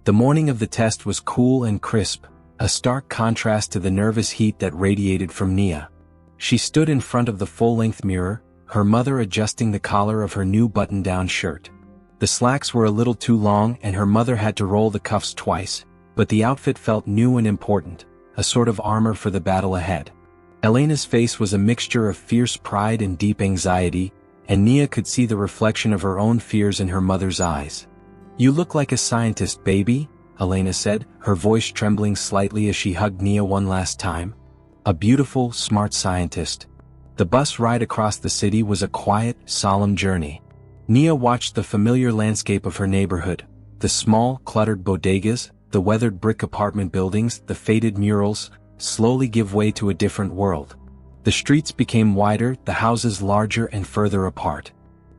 The morning of the test was cool and crisp, a stark contrast to the nervous heat that radiated from Nia. She stood in front of the full-length mirror, her mother adjusting the collar of her new button-down shirt. The slacks were a little too long and her mother had to roll the cuffs twice, but the outfit felt new and important, a sort of armor for the battle ahead. Elena's face was a mixture of fierce pride and deep anxiety, and Nia could see the reflection of her own fears in her mother's eyes. "You look like a scientist, baby," Elena said, her voice trembling slightly as she hugged Nia one last time. A beautiful, smart scientist. The bus ride across the city was a quiet, solemn journey. Nia watched the familiar landscape of her neighborhood, the small, cluttered bodegas, the weathered brick apartment buildings, the faded murals, slowly give way to a different world. The streets became wider, the houses larger and further apart.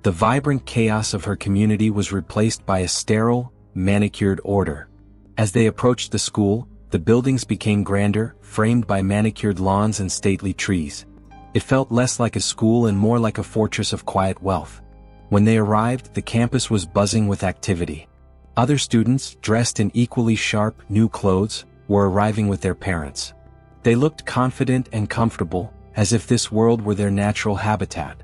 The vibrant chaos of her community was replaced by a sterile, manicured order. As they approached the school, the buildings became grander, framed by manicured lawns and stately trees. It felt less like a school and more like a fortress of quiet wealth. When they arrived, the campus was buzzing with activity. Other students, dressed in equally sharp, new clothes, were arriving with their parents. They looked confident and comfortable, as if this world were their natural habitat.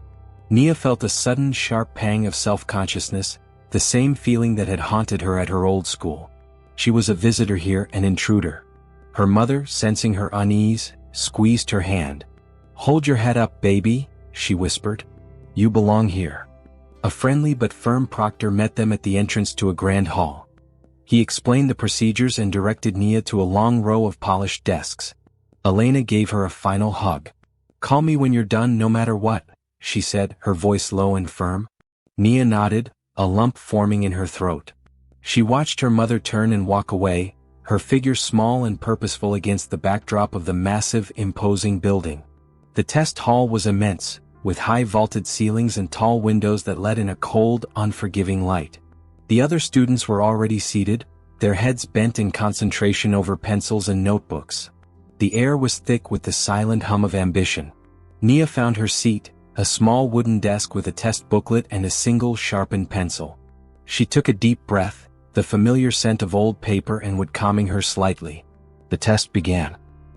Nia felt a sudden sharp pang of self-consciousness, the same feeling that had haunted her at her old school. She was a visitor here, an intruder. Her mother, sensing her unease, squeezed her hand. "Hold your head up, baby," she whispered. "You belong here." A friendly but firm proctor met them at the entrance to a grand hall. He explained the procedures and directed Nia to a long row of polished desks. Elena gave her a final hug. "Call me when you're done no matter what," she said, her voice low and firm. Nia nodded, a lump forming in her throat. She watched her mother turn and walk away, her figure small and purposeful against the backdrop of the massive, imposing building. The test hall was immense, with high vaulted ceilings and tall windows that let in a cold, unforgiving light. The other students were already seated, their heads bent in concentration over pencils and notebooks. The air was thick with the silent hum of ambition. Nia found her seat, a small wooden desk with a test booklet and a single sharpened pencil. She took a deep breath, the familiar scent of old paper and wood calming her slightly. The test began.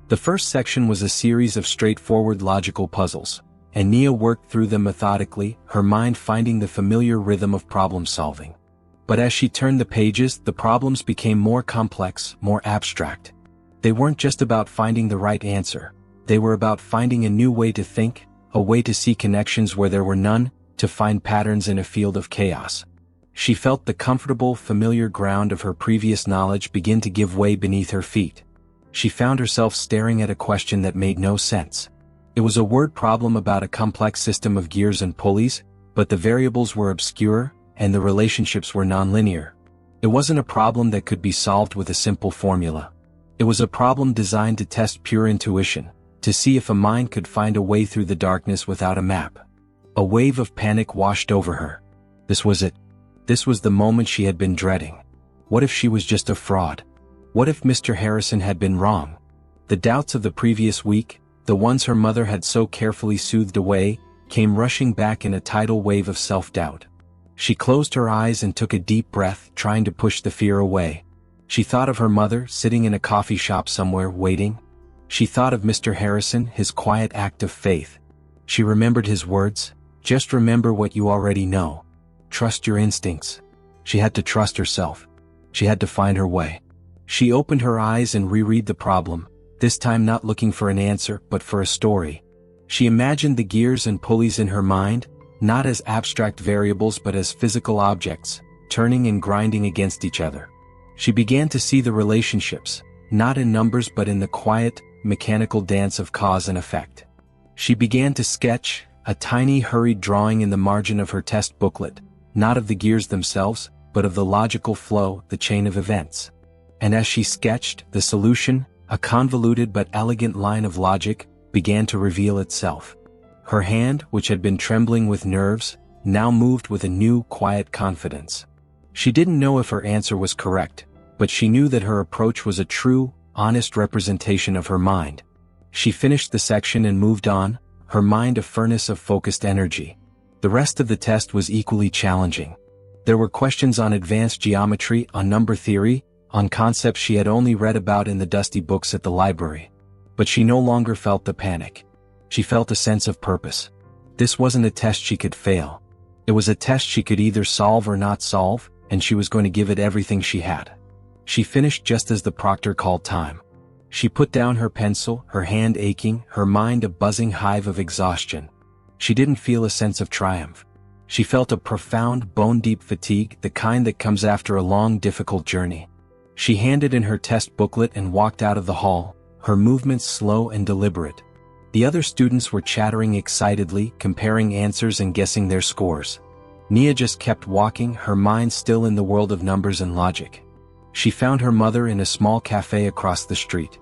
The first section was a series of straightforward logical puzzles, and Nia worked through them methodically, her mind finding the familiar rhythm of problem solving. But as she turned the pages, the problems became more complex, more abstract. They weren't just about finding the right answer. They were about finding a new way to think, a way to see connections where there were none, to find patterns in a field of chaos. She felt the comfortable, familiar ground of her previous knowledge begin to give way beneath her feet. She found herself staring at a question that made no sense. It was a word problem about a complex system of gears and pulleys, but the variables were obscure, and the relationships were nonlinear. It wasn't a problem that could be solved with a simple formula. It was a problem designed to test pure intuition, to see if a mind could find a way through the darkness without a map. A wave of panic washed over her. This was it. This was the moment she had been dreading. What if she was just a fraud? What if Mr. Harrison had been wrong? The doubts of the previous week, the ones her mother had so carefully soothed away, came rushing back in a tidal wave of self-doubt. She closed her eyes and took a deep breath, trying to push the fear away. She thought of her mother, sitting in a coffee shop somewhere, waiting. She thought of Mr. Harrison, his quiet act of faith. She remembered his words, "Just remember what you already know. Trust your instincts." She had to trust herself. She had to find her way. She opened her eyes and reread the problem, this time not looking for an answer, but for a story. She imagined the gears and pulleys in her mind, not as abstract variables but as physical objects, turning and grinding against each other. She began to see the relationships, not in numbers but in the quiet, mechanical dance of cause and effect. She began to sketch, a tiny hurried drawing in the margin of her test booklet, not of the gears themselves, but of the logical flow, the chain of events. And as she sketched, the solution, a convoluted but elegant line of logic, began to reveal itself. Her hand, which had been trembling with nerves, now moved with a new, quiet confidence. She didn't know if her answer was correct, but she knew that her approach was a true, honest representation of her mind. She finished the section and moved on, her mind a furnace of focused energy. The rest of the test was equally challenging. There were questions on advanced geometry, on number theory, on concepts she had only read about in the dusty books at the library. But she no longer felt the panic. She felt a sense of purpose. This wasn't a test she could fail. It was a test she could either solve or not solve, and she was going to give it everything she had. She finished just as the proctor called time. She put down her pencil, her hand aching, her mind a buzzing hive of exhaustion. She didn't feel a sense of triumph. She felt a profound, bone-deep fatigue, the kind that comes after a long, difficult journey. She handed in her test booklet and walked out of the hall, her movements slow and deliberate. The other students were chattering excitedly, comparing answers and guessing their scores. Nia just kept walking, her mind still in the world of numbers and logic. She found her mother in a small cafe across the street.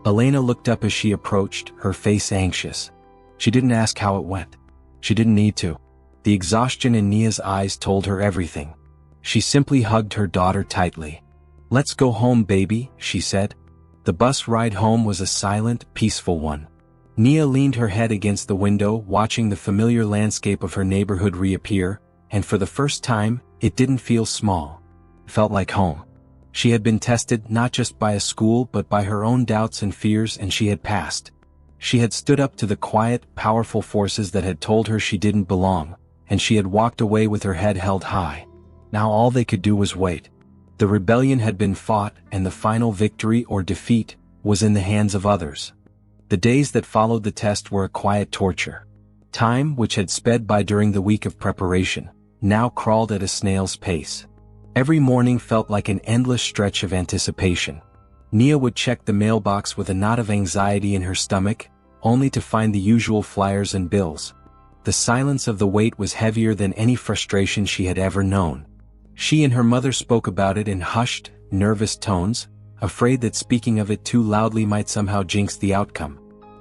Elena looked up as she approached, her face anxious. She didn't ask how it went. She didn't need to. The exhaustion in Nia's eyes told her everything. She simply hugged her daughter tightly. "Let's go home, baby," she said. The bus ride home was a silent, peaceful one. Nia leaned her head against the window, watching the familiar landscape of her neighborhood reappear, and for the first time, it didn't feel small. It felt like home. She had been tested not just by a school but by her own doubts and fears, and she had passed. She had stood up to the quiet, powerful forces that had told her she didn't belong, and she had walked away with her head held high. Now all they could do was wait. The rebellion had been fought, and the final victory or defeat was in the hands of others. The days that followed the test were a quiet torture. Time, which had sped by during the week of preparation, now crawled at a snail's pace. Every morning felt like an endless stretch of anticipation. Nia would check the mailbox with a knot of anxiety in her stomach, only to find the usual flyers and bills. The silence of the wait was heavier than any frustration she had ever known. She and her mother spoke about it in hushed, nervous tones, afraid that speaking of it too loudly might somehow jinx the outcome.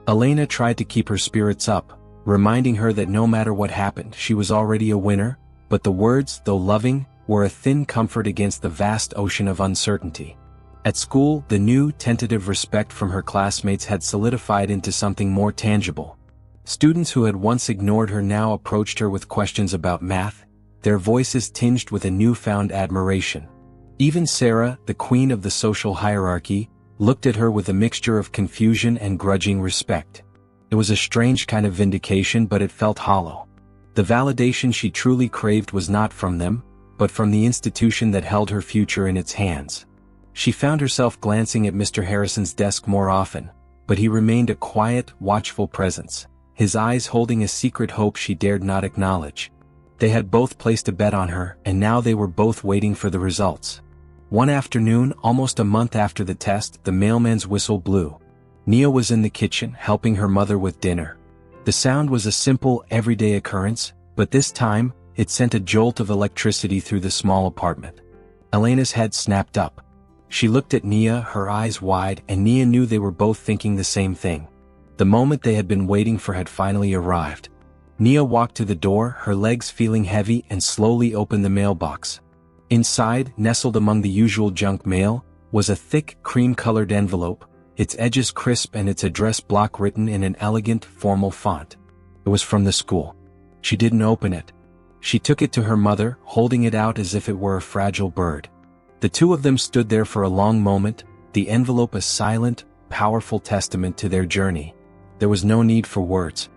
Elena tried to keep her spirits up, reminding her that no matter what happened, she was already a winner, but the words, though loving, were a thin comfort against the vast ocean of uncertainty. At school, the new, tentative respect from her classmates had solidified into something more tangible. Students who had once ignored her now approached her with questions about math, their voices tinged with a newfound admiration. Even Sarah, the queen of the social hierarchy, looked at her with a mixture of confusion and grudging respect. It was a strange kind of vindication, but it felt hollow. The validation she truly craved was not from them, but from the institution that held her future in its hands. She found herself glancing at Mr. Harrison's desk more often, but he remained a quiet, watchful presence, his eyes holding a secret hope she dared not acknowledge. They had both placed a bet on her, and now they were both waiting for the results. One afternoon, almost a month after the test, the mailman's whistle blew. Nia was in the kitchen, helping her mother with dinner. The sound was a simple, everyday occurrence, but this time, it sent a jolt of electricity through the small apartment. Elena's head snapped up. She looked at Nia, her eyes wide, and Nia knew they were both thinking the same thing. The moment they had been waiting for had finally arrived. Nia walked to the door, her legs feeling heavy, and slowly opened the mailbox. Inside, nestled among the usual junk mail, was a thick, cream-colored envelope, its edges crisp and its address block written in an elegant, formal font. It was from the school. She didn't open it. She took it to her mother, holding it out as if it were a fragile bird. The two of them stood there for a long moment, the envelope a silent, powerful testament to their journey. There was no need for words.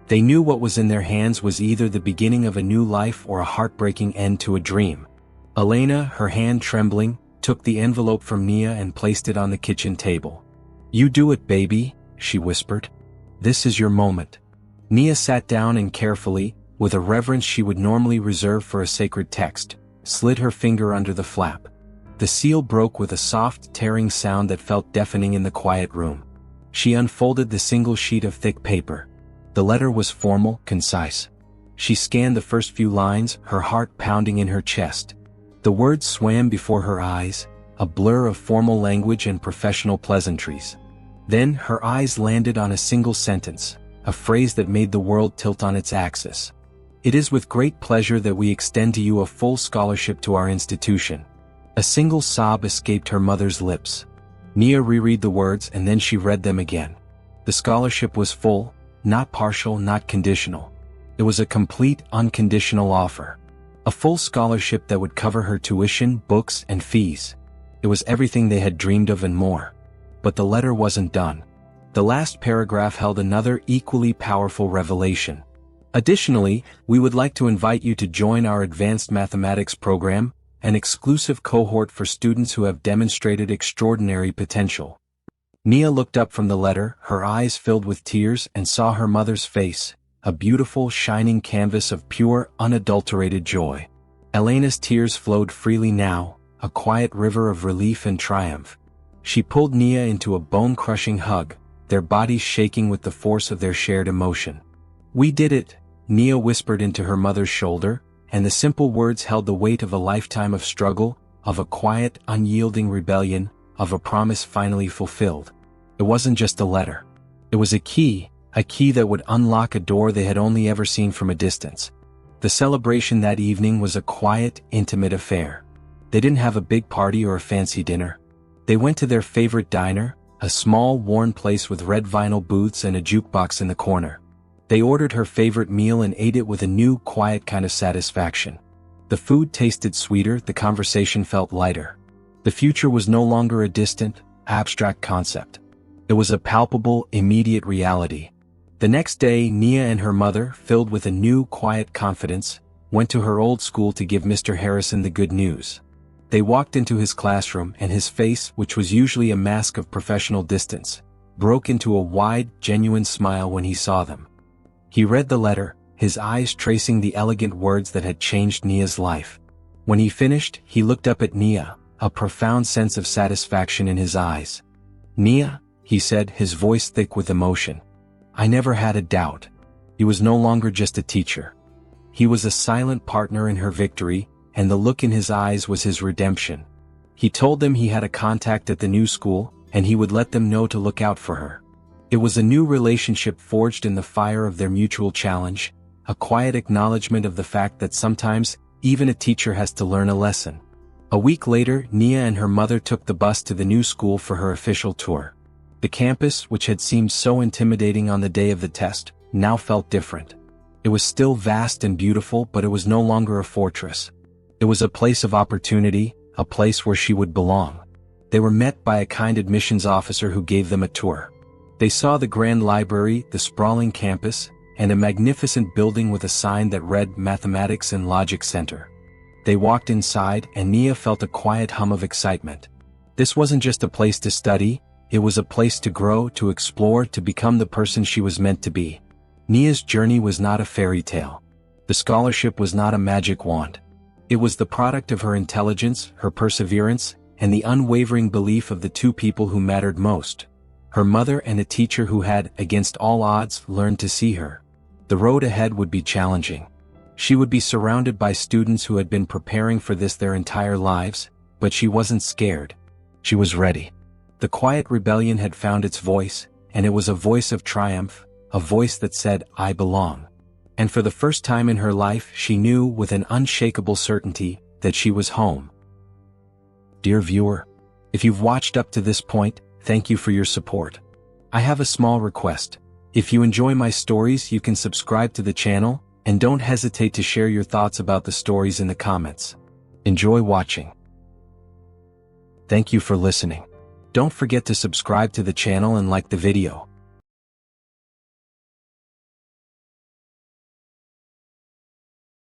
They knew what was in their hands was either the beginning of a new life or a heartbreaking end to a dream. Elena, her hand trembling, took the envelope from Nia and placed it on the kitchen table. "You do it, baby," she whispered. "This is your moment." Nia sat down and carefully, with a reverence she would normally reserve for a sacred text, slid her finger under the flap. The seal broke with a soft, tearing sound that felt deafening in the quiet room. She unfolded the single sheet of thick paper. The letter was formal, concise. She scanned the first few lines, her heart pounding in her chest. The words swam before her eyes, a blur of formal language and professional pleasantries. Then her eyes landed on a single sentence, a phrase that made the world tilt on its axis. "It is with great pleasure that we extend to you a full scholarship to our institution." A single sob escaped her mother's lips. Nia reread the words and then she read them again. The scholarship was full, not partial, not conditional. It was a complete, unconditional offer. A full scholarship that would cover her tuition, books, and fees. It was everything they had dreamed of and more. But the letter wasn't done. The last paragraph held another equally powerful revelation. Additionally, we would like to invite you to join our advanced mathematics program, an exclusive cohort for students who have demonstrated extraordinary potential. Nia looked up from the letter, her eyes filled with tears, and saw her mother's face, a beautiful, shining canvas of pure, unadulterated joy. Elena's tears flowed freely now, a quiet river of relief and triumph. She pulled Nia into a bone-crushing hug, their bodies shaking with the force of their shared emotion. "We did it," Nia whispered into her mother's shoulder, and the simple words held the weight of a lifetime of struggle, of a quiet, unyielding rebellion, of a promise finally fulfilled. It wasn't just a letter. It was a key that would unlock a door they had only ever seen from a distance. The celebration that evening was a quiet, intimate affair. They didn't have a big party or a fancy dinner. They went to their favorite diner, a small, worn place with red vinyl booths and a jukebox in the corner. They ordered her favorite meal and ate it with a new, quiet kind of satisfaction. The food tasted sweeter, the conversation felt lighter. The future was no longer a distant, abstract concept. It was a palpable, immediate reality. The next day, Nia and her mother, filled with a new, quiet confidence, went to her old school to give Mr. Harrison the good news. They walked into his classroom and his face, which was usually a mask of professional distance, broke into a wide, genuine smile when he saw them. He read the letter, his eyes tracing the elegant words that had changed Nia's life. When he finished, he looked up at Nia, a profound sense of satisfaction in his eyes. "Nia," he said, his voice thick with emotion. "I never had a doubt." He was no longer just a teacher. He was a silent partner in her victory, and the look in his eyes was his redemption. He told them he had a contact at the new school, and he would let them know to look out for her. It was a new relationship forged in the fire of their mutual challenge, a quiet acknowledgement of the fact that sometimes, even a teacher has to learn a lesson. A week later, Nia and her mother took the bus to the new school for her official tour. The campus, which had seemed so intimidating on the day of the test, now felt different. It was still vast and beautiful, but it was no longer a fortress. It was a place of opportunity, a place where she would belong. They were met by a kind admissions officer who gave them a tour. They saw the grand library, the sprawling campus, and a magnificent building with a sign that read Mathematics and Logic Center. They walked inside, and Nia felt a quiet hum of excitement. This wasn't just a place to study, it was a place to grow, to explore, to become the person she was meant to be. Nia's journey was not a fairy tale. The scholarship was not a magic wand. It was the product of her intelligence, her perseverance, and the unwavering belief of the two people who mattered most. Her mother and a teacher who had, against all odds, learned to see her. The road ahead would be challenging. She would be surrounded by students who had been preparing for this their entire lives, but she wasn't scared. She was ready. The quiet rebellion had found its voice, and it was a voice of triumph, a voice that said, "I belong." And for the first time in her life, she knew with an unshakable certainty that she was home. Dear viewer, if you've watched up to this point, thank you for your support. I have a small request. If you enjoy my stories, you can subscribe to the channel, and don't hesitate to share your thoughts about the stories in the comments. Enjoy watching. Thank you for listening. Don't forget to subscribe to the channel and like the video.